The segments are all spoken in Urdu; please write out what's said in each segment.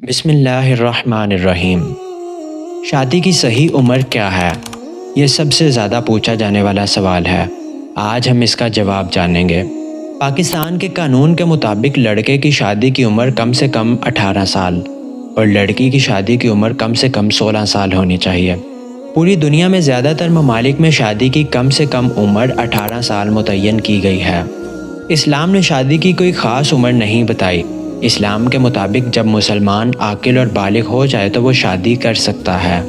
بسم اللہ الرحمن الرحیم۔ شادی کی صحیح عمر کیا ہے؟ یہ سب سے زیادہ پوچھا جانے والا سوال ہے۔ آج ہم اس کا جواب جانیں گے۔ پاکستان کے قانون کے مطابق لڑکے کی شادی کی عمر کم سے کم 18 سال اور لڑکی کی شادی کی عمر کم سے کم 16 سال ہونی چاہیے۔ پوری دنیا میں زیادہ تر ممالک میں شادی کی کم سے کم عمر 18 سال متعین کی گئی ہے۔ اسلام نے شادی کی کوئی خاص عمر نہیں بتائی۔ اسلام کے مطابق جب مسلمان عاقل اور بالغ ہو جائے تو وہ شادی کر سکتا ہے۔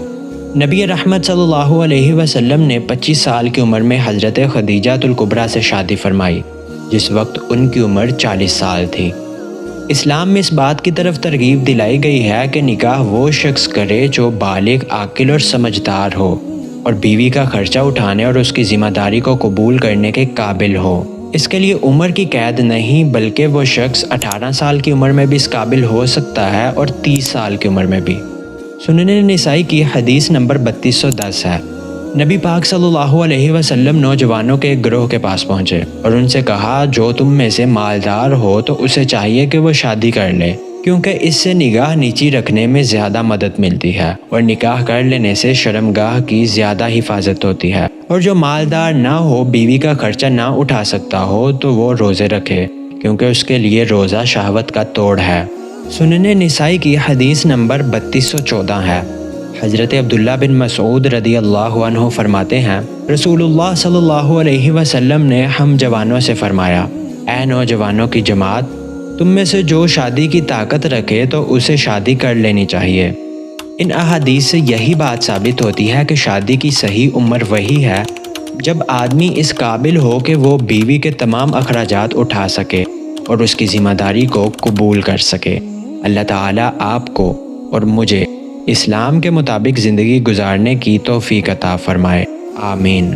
نبی رحمت صلی اللہ علیہ وسلم نے 25 سال کی عمر میں حضرت خدیجہ الکبریٰ سے شادی فرمائی، جس وقت ان کی عمر 40 سال تھی۔ اسلام میں اس بات کی طرف ترغیب دلائی گئی ہے کہ نکاح وہ شخص کرے جو بالغ، عاقل اور سمجھدار ہو اور بیوی کا خرچہ اٹھانے اور اس کی ذمہ داری کو قبول کرنے کے قابل ہو۔ اس کے لیے عمر کی قید نہیں، بلکہ وہ شخص 18 سال کی عمر میں بھی اس قابل ہو سکتا ہے اور 30 سال کی عمر میں بھی۔ سنن نسائی کی حدیث نمبر 3210 ہے۔ نبی پاک صلی اللہ علیہ وسلم نوجوانوں کے ایک گروہ کے پاس پہنچے اور ان سے کہا، جو تم میں سے مالدار ہو تو اسے چاہیے کہ وہ شادی کر لے، کیونکہ اس سے نگاہ نیچی رکھنے میں زیادہ مدد ملتی ہے اور نکاح کر لینے سے شرمگاہ کی زیادہ حفاظت ہوتی ہے، اور جو مالدار نہ ہو، بیوی کا خرچہ نہ اٹھا سکتا ہو تو وہ روزے رکھے، کیونکہ اس کے لیے روزہ شہوت کا توڑ ہے۔ سنن نسائی کی حدیث نمبر 3214 ہے۔ حضرت عبداللہ بن مسعود رضی اللہ عنہ فرماتے ہیں، رسول اللہ صلی اللہ علیہ وسلم نے ہم جوانوں سے فرمایا، اے نوجوانوں کی جماعت، تم میں سے جو شادی کی طاقت رکھے تو اسے شادی کر لینی چاہیے۔ ان احادیث سے یہی بات ثابت ہوتی ہے کہ شادی کی صحیح عمر وہی ہے جب آدمی اس قابل ہو کہ وہ بیوی کے تمام اخراجات اٹھا سکے اور اس کی ذمہ داری کو قبول کر سکے۔ اللہ تعالیٰ آپ کو اور مجھے اسلام کے مطابق زندگی گزارنے کی توفیق عطا فرمائے، آمین۔